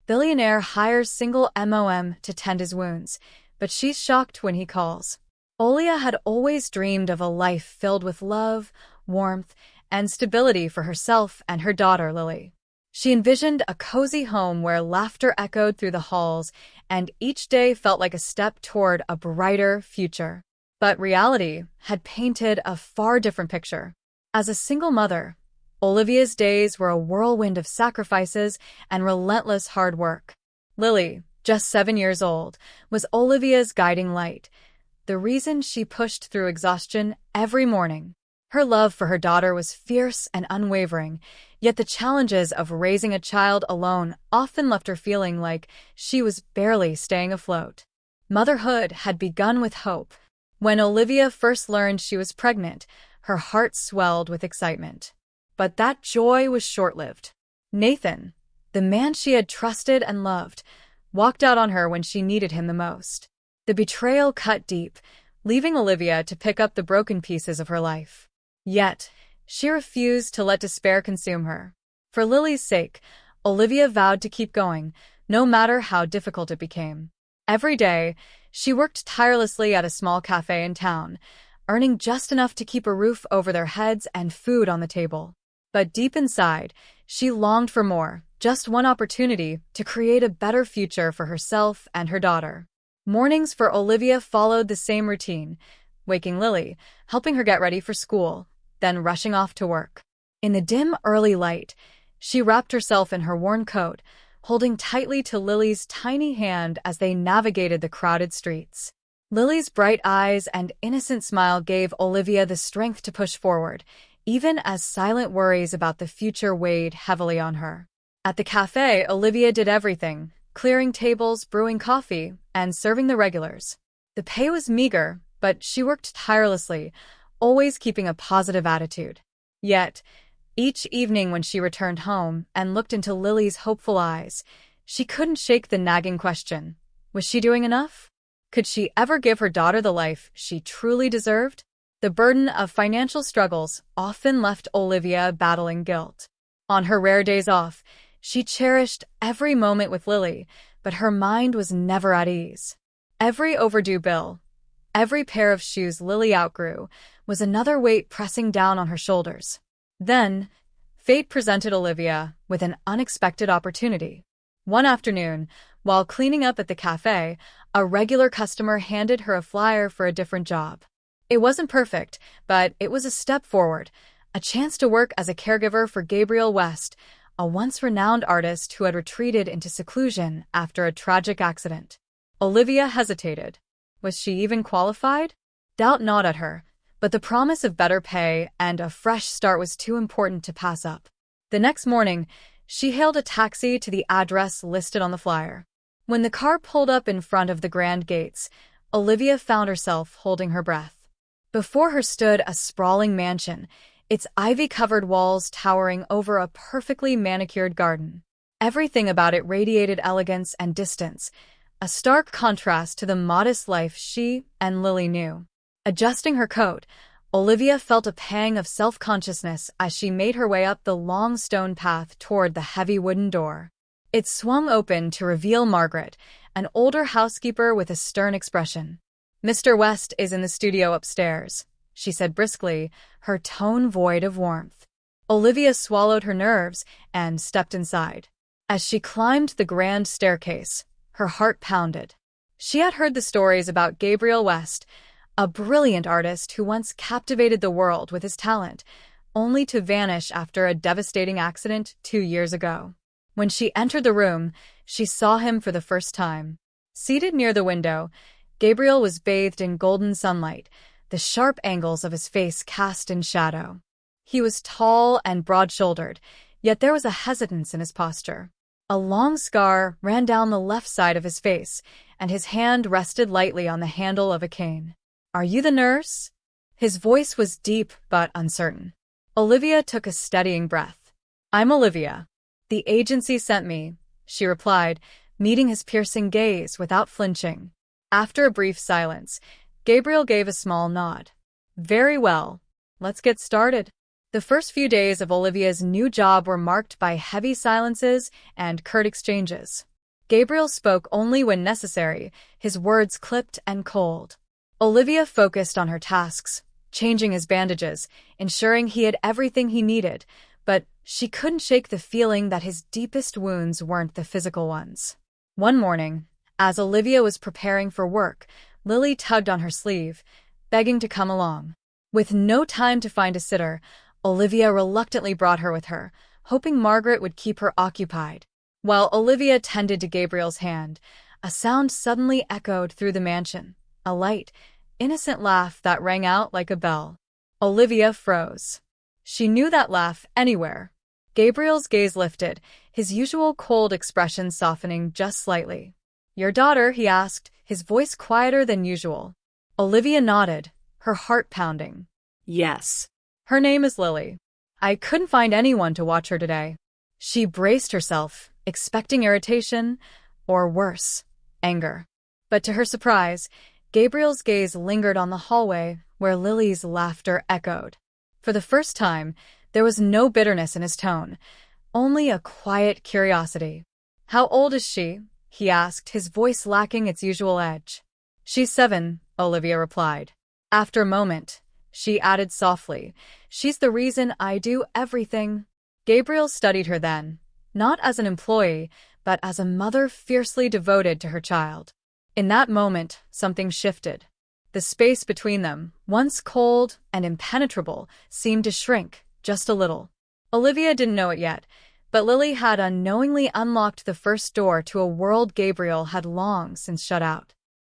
Billionaire hires single MOM to tend his wounds, but she's shocked when he calls. Olia had always dreamed of a life filled with love, warmth, and stability for herself and her daughter Lily. She envisioned a cozy home where laughter echoed through the halls, and each day felt like a step toward a brighter future. But reality had painted a far different picture. As a single mother, Olivia's days were a whirlwind of sacrifices and relentless hard work. Lily, just 7 years old, was Olivia's guiding light, the reason she pushed through exhaustion every morning. Her love for her daughter was fierce and unwavering, yet the challenges of raising a child alone often left her feeling like she was barely staying afloat. Motherhood had begun with hope. When Olivia first learned she was pregnant, her heart swelled with excitement. But that joy was short-lived. Nathan, the man she had trusted and loved, walked out on her when she needed him the most. The betrayal cut deep, leaving Olivia to pick up the broken pieces of her life. Yet, she refused to let despair consume her. For Lily's sake, Olivia vowed to keep going, no matter how difficult it became. Every day, she worked tirelessly at a small cafe in town, earning just enough to keep a roof over their heads and food on the table. But deep inside, she longed for more, just one opportunity to create a better future for herself and her daughter. Mornings for Olivia followed the same routine, waking Lily, helping her get ready for school, then rushing off to work. In the dim early light, she wrapped herself in her worn coat, holding tightly to Lily's tiny hand as they navigated the crowded streets. Lily's bright eyes and innocent smile gave Olivia the strength to push forward, even as silent worries about the future weighed heavily on her. At the cafe, Olivia did everything, clearing tables, brewing coffee, and serving the regulars. The pay was meager, but she worked tirelessly, always keeping a positive attitude. Yet, each evening when she returned home and looked into Lily's hopeful eyes, she couldn't shake the nagging question. Was she doing enough? Could she ever give her daughter the life she truly deserved? The burden of financial struggles often left Olivia battling guilt. On her rare days off, she cherished every moment with Lily, but her mind was never at ease. Every overdue bill, every pair of shoes Lily outgrew, was another weight pressing down on her shoulders. Then, fate presented Olivia with an unexpected opportunity. One afternoon, while cleaning up at the cafe, a regular customer handed her a flyer for a different job. It wasn't perfect, but it was a step forward, a chance to work as a caregiver for Gabriel West, a once-renowned artist who had retreated into seclusion after a tragic accident. Olivia hesitated. Was she even qualified? Doubt gnawed at her, but the promise of better pay and a fresh start was too important to pass up. The next morning, she hailed a taxi to the address listed on the flyer. When the car pulled up in front of the grand gates, Olivia found herself holding her breath. Before her stood a sprawling mansion, its ivy-covered walls towering over a perfectly manicured garden. Everything about it radiated elegance and distance, a stark contrast to the modest life she and Lily knew. Adjusting her coat, Olivia felt a pang of self-consciousness as she made her way up the long stone path toward the heavy wooden door. It swung open to reveal Margaret, an older housekeeper with a stern expression. "Mr. West is in the studio upstairs," she said briskly, her tone void of warmth. Olivia swallowed her nerves and stepped inside. As she climbed the grand staircase, her heart pounded. She had heard the stories about Gabriel West, a brilliant artist who once captivated the world with his talent, only to vanish after a devastating accident 2 years ago. When she entered the room, she saw him for the first time. Seated near the window, Gabriel was bathed in golden sunlight, the sharp angles of his face cast in shadow. He was tall and broad-shouldered, yet there was a hesitance in his posture. A long scar ran down the left side of his face, and his hand rested lightly on the handle of a cane. "Are you the nurse?" His voice was deep but uncertain. Olivia took a steadying breath. "I'm Olivia. The agency sent me," she replied, meeting his piercing gaze without flinching. After a brief silence, Gabriel gave a small nod. "Very well. Let's get started." The first few days of Olivia's new job were marked by heavy silences and curt exchanges. Gabriel spoke only when necessary, his words clipped and cold. Olivia focused on her tasks, changing his bandages, ensuring he had everything he needed, but she couldn't shake the feeling that his deepest wounds weren't the physical ones. One morning, as Olivia was preparing for work, Lily tugged on her sleeve, begging to come along. With no time to find a sitter, Olivia reluctantly brought her with her, hoping Margaret would keep her occupied. While Olivia tended to Gabriel's hand, a sound suddenly echoed through the mansion, a light, innocent laugh that rang out like a bell. Olivia froze. She knew that laugh anywhere. Gabriel's gaze lifted, his usual cold expression softening just slightly. "Your daughter?" he asked, his voice quieter than usual. Olivia nodded, her heart pounding. "Yes." "Her name is Lily. I couldn't find anyone to watch her today." She braced herself, expecting irritation, or worse, anger. But to her surprise, Gabriel's gaze lingered on the hallway where Lily's laughter echoed. For the first time, there was no bitterness in his tone, only a quiet curiosity. "How old is she?" he asked, his voice lacking its usual edge. "She's 7, Olivia replied. After a moment, she added softly, "She's the reason I do everything." Gabriel studied her then, not as an employee, but as a mother fiercely devoted to her child. In that moment, something shifted. The space between them, once cold and impenetrable, seemed to shrink, just a little. Olivia didn't know it yet, but Lily had unknowingly unlocked the first door to a world Gabriel had long since shut out.